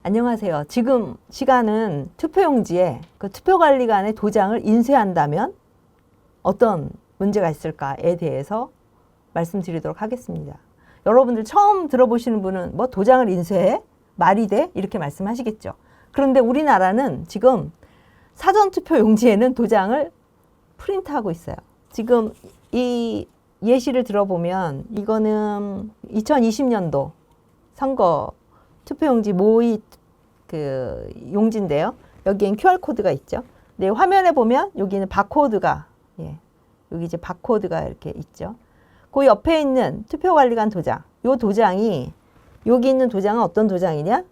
안녕하세요. 지금 시간은 투표용지에 그 투표관리관의 도장을 인쇄한다면 어떤 문제가 있을까에 대해서 말씀드리도록 하겠습니다. 여러분들 처음 들어보시는 분은 뭐 도장을 인쇄해? 말이 돼? 이렇게 말씀하시겠죠. 그런데 우리나라는 지금 사전투표용지에는 도장을 프린트하고 있어요. 지금 이 예시를 들어보면 이거는 2020년도 선거 투표용지 모의 그 용지인데요. 여기엔 QR코드가 있죠. 네, 화면에 보면 여기는 바코드가 여기 이제 바코드가 이렇게 있죠. 그 옆에 있는 투표관리관 도장, 요 도장이 여기 있는 도장은 어떤 도장이냐?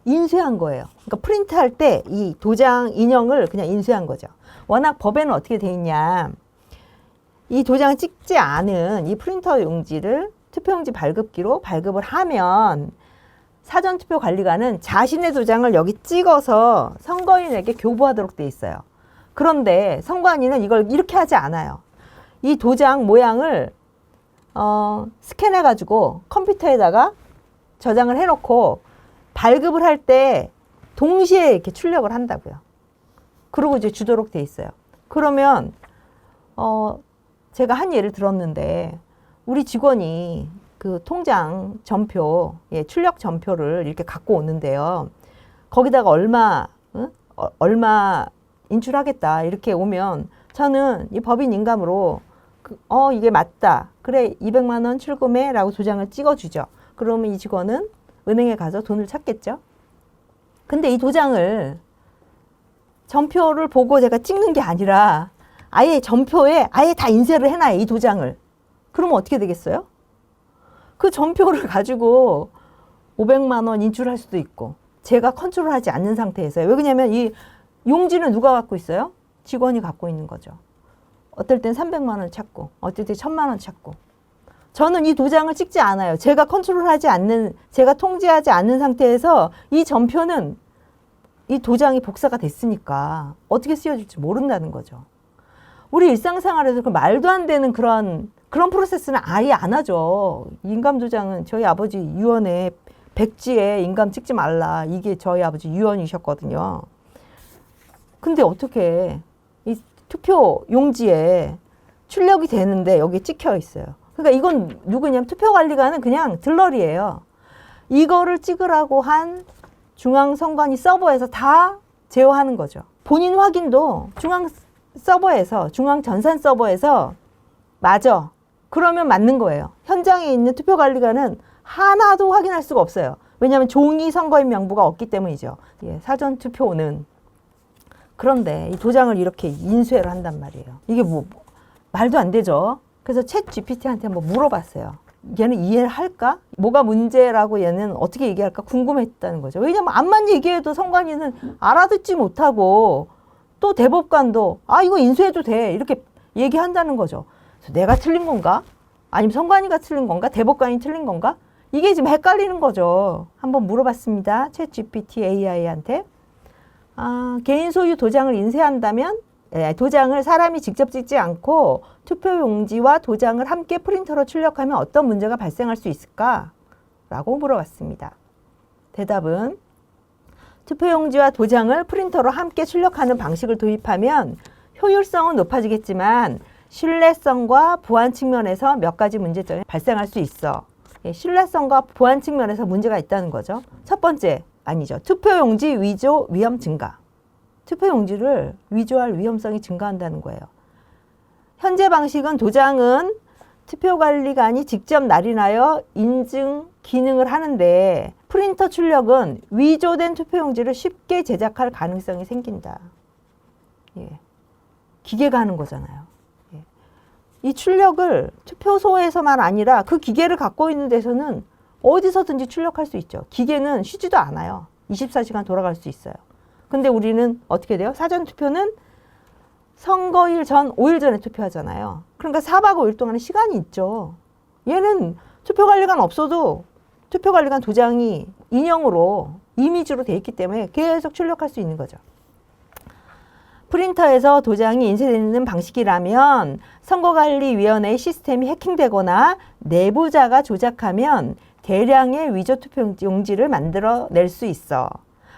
인쇄한 거예요. 그러니까 프린트할 때 이 도장 인형을 그냥 인쇄한 거죠. 워낙 법에는 어떻게 돼 있냐? 이 도장을 찍지 않은 이 프린터 용지를 투표용지 발급기로 발급을 하면 사전투표관리관은 자신의 도장을 여기 찍어서 선거인에게 교부하도록 돼 있어요. 그런데 선관위는 이걸 이렇게 하지 않아요. 이 도장 모양을 스캔해가지고 컴퓨터에다가 저장을 해놓고 발급을 할 때 동시에 이렇게 출력을 한다고요. 그러고 이제 주도록 돼 있어요. 그러면 제가 한 예를 들었는데 우리 직원이 그 통장 전표, 출력 전표를 이렇게 갖고 오는데요. 거기다가 얼마 인출하겠다 이렇게 오면 저는 이 법인 인감으로 이게 맞다. 그래 200만 원 출금해 라고 도장을 찍어주죠. 그러면 이 직원은 은행에 가서 돈을 찾겠죠. 근데 이 도장을 전표를 보고 제가 찍는 게 아니라 아예 전표에 아예 다 인쇄를 해놔요. 이 도장을. 그러면 어떻게 되겠어요? 그 전표를 가지고 500만 원 인출할 수도 있고 제가 컨트롤하지 않는 상태에서요. 왜 그러냐면 이 용지는 누가 갖고 있어요? 직원이 갖고 있는 거죠. 어떨 땐 300만 원 찾고 어떨 땐 1000만 원 찾고 저는 이 도장을 찍지 않아요. 제가 컨트롤하지 않는, 제가 통제하지 않는 상태에서 이 전표는 이 도장이 복사가 됐으니까 어떻게 쓰여질지 모른다는 거죠. 우리 일상생활에서 그 말도 안 되는 그런 프로세스는 아예 안 하죠. 인감 도장은 저희 아버지 유언에 백지에 인감 찍지 말라. 이게 저희 아버지 유언이셨거든요. 근데 어떻게 이 투표 용지에 출력이 되는데 여기 찍혀 있어요. 그러니까 이건 누구냐면 투표관리관은 그냥 들러리예요. 이거를 찍으라고 한 중앙선관위 서버에서 다 제어하는 거죠. 본인 확인도 중앙 서버에서, 중앙 전산 서버에서 맞아. 그러면 맞는 거예요. 현장에 있는 투표관리관은 하나도 확인할 수가 없어요. 왜냐하면 종이 선거인 명부가 없기 때문이죠. 사전투표는. 그런데 이 도장을 이렇게 인쇄를 한단 말이에요. 이게 말도 안 되죠. 그래서 챗 GPT한테 한번 물어봤어요. 얘는 이해를 할까? 뭐가 문제라고 얘는 어떻게 얘기할까 궁금했다는 거죠. 왜냐하면 암만 얘기해도 선관위는 알아듣지 못하고 또 대법관도 이거 인쇄해도 돼 이렇게 얘기한다는 거죠. 그래서 내가 틀린 건가? 아니면 선관위가 틀린 건가? 대법관이 틀린 건가? 이게 지금 헷갈리는 거죠. 한번 물어봤습니다. 챗 GPT AI한테. 개인 소유 도장을 인쇄한다면 도장을 사람이 직접 찍지 않고 투표용지와 도장을 함께 프린터로 출력하면 어떤 문제가 발생할 수 있을까? 라고 물어봤습니다. 대답은 투표용지와 도장을 프린터로 함께 출력하는 방식을 도입하면 효율성은 높아지겠지만 신뢰성과 보안 측면에서 몇 가지 문제점이 발생할 수 있어. 신뢰성과 보안 측면에서 문제가 있다는 거죠. 첫 번째, 아니죠. 투표용지 위조 위험 증가. 투표용지를 위조할 위험성이 증가한다는 거예요. 현재 방식은 도장은 투표관리관이 직접 날인하여 인증 기능을 하는데 프린터 출력은 위조된 투표용지를 쉽게 제작할 가능성이 생긴다. 기계가 하는 거잖아요. 이 출력을 투표소에서만 아니라 그 기계를 갖고 있는 데서는 어디서든지 출력할 수 있죠. 기계는 쉬지도 않아요. 24시간 돌아갈 수 있어요. 근데 우리는 어떻게 돼요? 사전투표는 선거일 전 5일 전에 투표하잖아요. 그러니까 4박 5일 동안의 시간이 있죠. 얘는 투표관리관 없어도 투표관리관 도장이 인형으로 이미지로 돼 있기 때문에 계속 출력할 수 있는 거죠. 프린터에서 도장이 인쇄되는 방식이라면 선거관리위원회의 시스템이 해킹되거나 내부자가 조작하면 대량의 위조 투표용지를 만들어낼 수 있어.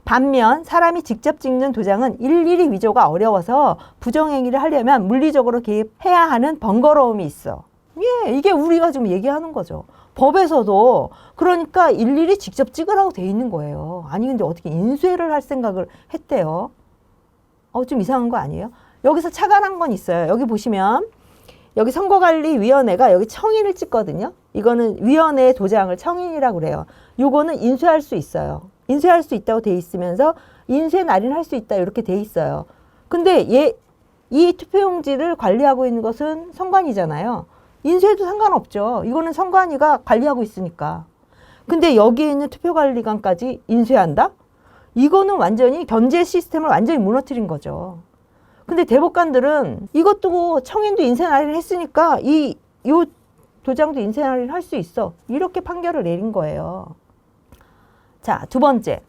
반면 사람이 직접 찍는 도장은 일일이 위조가 어려워서 부정행위를 하려면 물리적으로 개입해야 하는 번거로움이 있어. 예, 이게 우리가 지금 얘기하는 거죠. 법에서도 그러니까 일일이 직접 찍으라고 돼 있는 거예요. 아니 근데 어떻게 인쇄를 할 생각을 했대요? 좀 이상한 거 아니에요? 여기서 착안한 건 있어요. 여기 보시면 여기 선거관리위원회가 여기 청인을 찍거든요. 이거는 위원회 도장을 청인이라고 그래요. 요거는 인쇄할 수 있어요. 인쇄할 수 있다고 돼 있으면서 인쇄 날인할 수 있다 이렇게 돼 있어요. 근데 이 투표용지를 관리하고 있는 것은 선관위잖아요. 인쇄해도 상관없죠. 이거는 선관위가 관리하고 있으니까. 근데 여기에 있는 투표관리관까지 인쇄한다? 이거는 완전히 견제 시스템을 완전히 무너뜨린 거죠. 근데 대법관들은 이것도 청인도 인쇄 날인을 했으니까 요 도장도 인쇄 날인을 할 수 있어. 이렇게 판결을 내린 거예요. 자, 두 번째.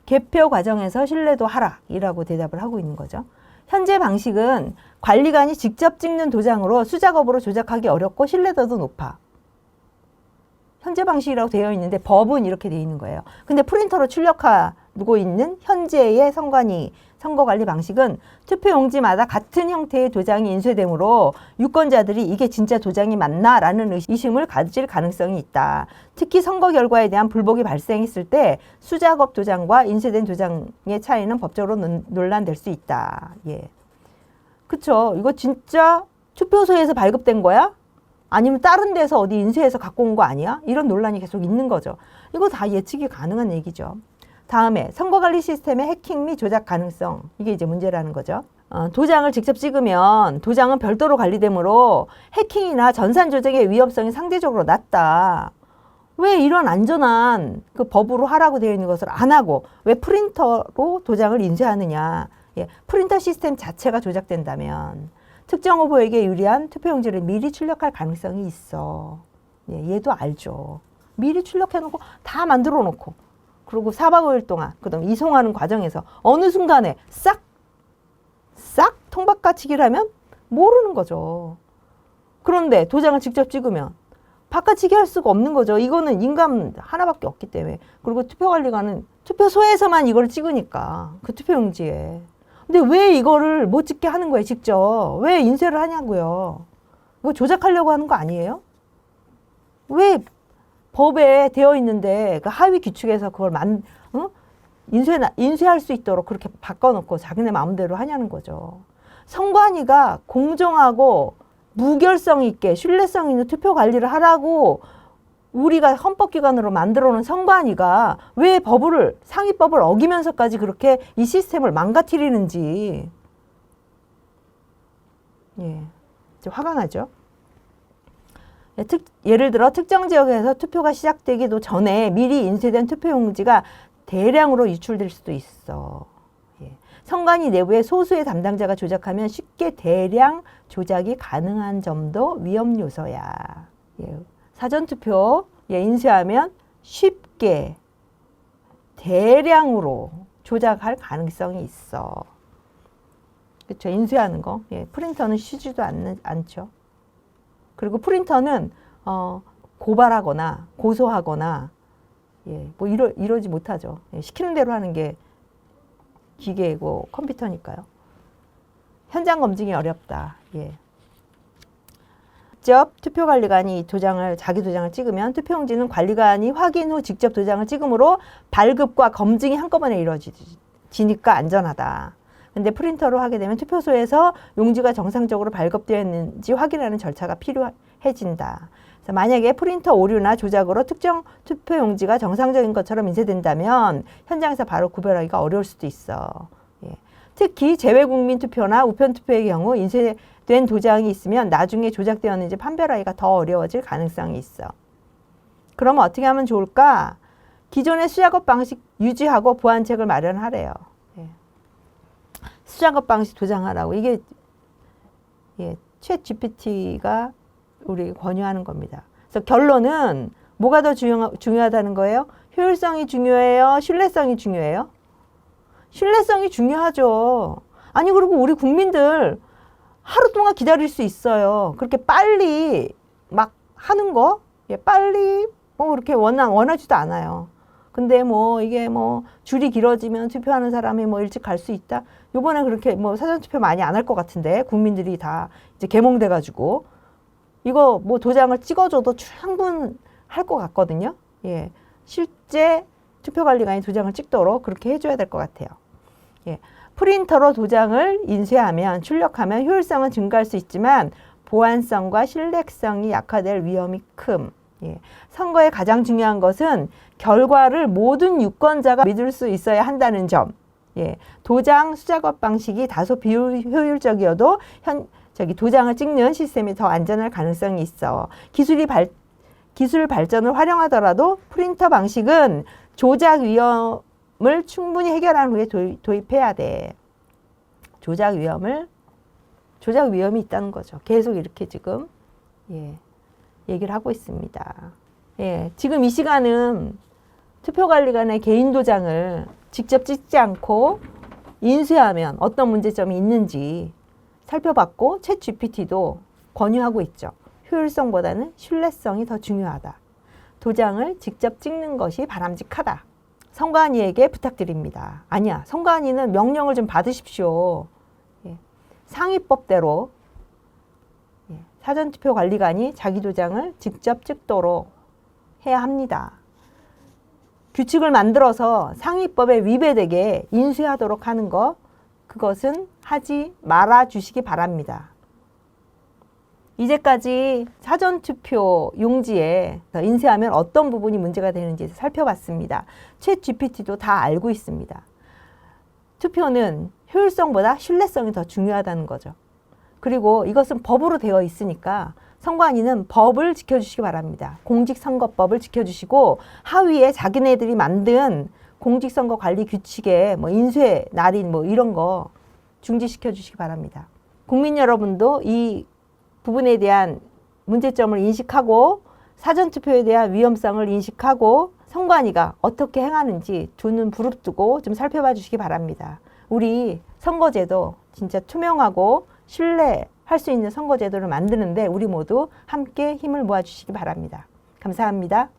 개표 과정에서 신뢰도 하락이라고 대답을 하고 있는 거죠. 현재 방식은 관리관이 직접 찍는 도장으로 수작업으로 조작하기 어렵고 신뢰도도 높아. 현재 방식이라고 되어 있는데 법은 이렇게 되어 있는 거예요. 근데 프린터로 출력하고 있는 현재의 선거관리 방식은 투표용지마다 같은 형태의 도장이 인쇄되므로 유권자들이 이게 진짜 도장이 맞나라는 의심을 가질 가능성이 있다. 특히 선거 결과에 대한 불복이 발생했을 때 수작업 도장과 인쇄된 도장의 차이는 법적으로 논란될 수 있다. 예. 그쵸. 이거 진짜 투표소에서 발급된 거야? 아니면 다른 데서 어디 인쇄해서 갖고 온 거 아니야? 이런 논란이 계속 있는 거죠. 이거 다 예측이 가능한 얘기죠. 다음에 선거관리 시스템의 해킹 및 조작 가능성. 이게 이제 문제라는 거죠. 도장을 직접 찍으면 도장은 별도로 관리되므로 해킹이나 전산 조작의 위험성이 상대적으로 낮다. 왜 이런 안전한 그 법으로 하라고 되어 있는 것을 안 하고 왜 프린터로 도장을 인쇄하느냐. 예, 프린터 시스템 자체가 조작된다면 특정 후보에게 유리한 투표용지를 미리 출력할 가능성이 있어. 예, 얘도 알죠. 미리 출력해놓고 다 만들어 놓고 그리고 4박 5일 동안 그다음 이송하는 과정에서 어느 순간에 싹 통바꿔치기를 하면 모르는 거죠. 그런데 도장을 직접 찍으면 바꿔치기 할 수가 없는 거죠. 이거는 인간 하나밖에 없기 때문에. 그리고 투표관리관은 투표소에서만 이걸 찍으니까 그 투표용지에. 근데 왜 이거를 못 찍게 하는 거예요, 직접? 왜 인쇄를 하냐고요? 이거 조작하려고 하는 거 아니에요? 왜 법에 되어 있는데 그 하위 규칙에서 그걸 인쇄할 수 있도록 그렇게 바꿔놓고 자기네 마음대로 하냐는 거죠. 선관위가 공정하고 무결성 있게 신뢰성 있는 투표 관리를 하라고 우리가 헌법기관으로 만들어놓은 선관위가 왜 상위법을 어기면서까지 그렇게 이 시스템을 망가뜨리는지 예, 화가 나죠. 예를 들어 특정 지역에서 투표가 시작되기도 전에 미리 인쇄된 투표용지가 대량으로 유출될 수도 있어. 예. 선관위 내부에 소수의 담당자가 조작하면 쉽게 대량 조작이 가능한 점도 위험 요소야. 예. 사전투표 인쇄하면 쉽게 대량으로 조작할 가능성이 있어. 그렇죠? 인쇄하는 거. 예. 프린터는 쉬지도 않죠. 그리고 프린터는 고발하거나 고소하거나 뭐 이러지 못하죠. 시키는 대로 하는 게 기계고 컴퓨터니까요. 현장 검증이 어렵다. 예. 직접 투표관리관이 자기 도장을 찍으면 투표용지는 관리관이 확인 후 직접 도장을 찍으므로 발급과 검증이 한꺼번에 이루어지니까 안전하다. 근데 프린터로 하게 되면 투표소에서 용지가 정상적으로 발급되어 있는지 확인하는 절차가 필요해진다. 그래서 만약에 프린터 오류나 조작으로 특정 투표용지가 정상적인 것처럼 인쇄된다면 현장에서 바로 구별하기가 어려울 수도 있어. 예. 특히 재외국민 투표나 우편 투표의 경우 인쇄된 도장이 있으면 나중에 조작되었는지 판별하기가 더 어려워질 가능성이 있어. 그러면 어떻게 하면 좋을까? 기존의 수작업 방식 유지하고 보완책을 마련하래요. 수작업 방식 도장하라고. 이게 챗 GPT가 우리 권유하는 겁니다. 그래서 결론은 뭐가 더 중요하다는 거예요? 효율성이 중요해요? 신뢰성이 중요해요? 신뢰성이 중요하죠. 아니 그리고 우리 국민들 하루 동안 기다릴 수 있어요. 그렇게 빨리 막 하는 거 빨리 뭐 그렇게 원하지도 않아요. 근데 뭐 이게 뭐 줄이 길어지면 투표하는 사람이 뭐 일찍 갈 수 있다. 요번에 그렇게 뭐 사전투표 많이 안 할 것 같은데 국민들이 다 이제 개몽돼가지고 이거 뭐 도장을 찍어줘도 충분할 것 같거든요. 예, 실제 투표관리관이 도장을 찍도록 그렇게 해줘야 될 것 같아요. 예, 프린터로 도장을 인쇄하면 출력하면 효율성은 증가할 수 있지만 보안성과 신뢰성이 약화될 위험이 큼. 예, 선거에 가장 중요한 것은 결과를 모든 유권자가 믿을 수 있어야 한다는 점. 예, 도장 수작업 방식이 다소 비효율적이어도 도장을 찍는 시스템이 더 안전할 가능성이 있어. 기술 발전을 활용하더라도 프린터 방식은 조작 위험을 충분히 해결한 후에 도입해야 돼. 조작 위험이 있다는 거죠. 계속 이렇게 지금 얘기를 하고 있습니다. 예, 지금 이 시간은 투표관리관의 개인 도장을 직접 찍지 않고 인쇄하면 어떤 문제점이 있는지 살펴봤고 챗GPT도 권유하고 있죠. 효율성보다는 신뢰성이 더 중요하다. 도장을 직접 찍는 것이 바람직하다. 선관위에게 부탁드립니다. 아니야, 선관위는 명령을 좀 받으십시오. 예, 상위법대로 사전투표관리관이 자기 도장을 직접 찍도록 해야 합니다. 규칙을 만들어서 상위법에 위배되게 인쇄하도록 하는 것, 그것은 하지 말아 주시기 바랍니다. 이제까지 사전투표 용지에 인쇄하면 어떤 부분이 문제가 되는지 살펴봤습니다. 챗GPT도 다 알고 있습니다. 투표는 효율성보다 신뢰성이 더 중요하다는 거죠. 그리고 이것은 법으로 되어 있으니까 선관위는 법을 지켜주시기 바랍니다. 공직선거법을 지켜주시고 하위에 자기네들이 만든 공직선거관리 규칙에 뭐 인쇄, 날인 뭐 이런 거 중지시켜 주시기 바랍니다. 국민 여러분도 이 부분에 대한 문제점을 인식하고 사전투표에 대한 위험성을 인식하고 선관위가 어떻게 행하는지 두 눈 부릅뜨고 좀 살펴봐 주시기 바랍니다. 우리 선거제도 진짜 투명하고 신뢰할 수 있는 선거제도를 만드는데 우리 모두 함께 힘을 모아 주시기 바랍니다. 감사합니다.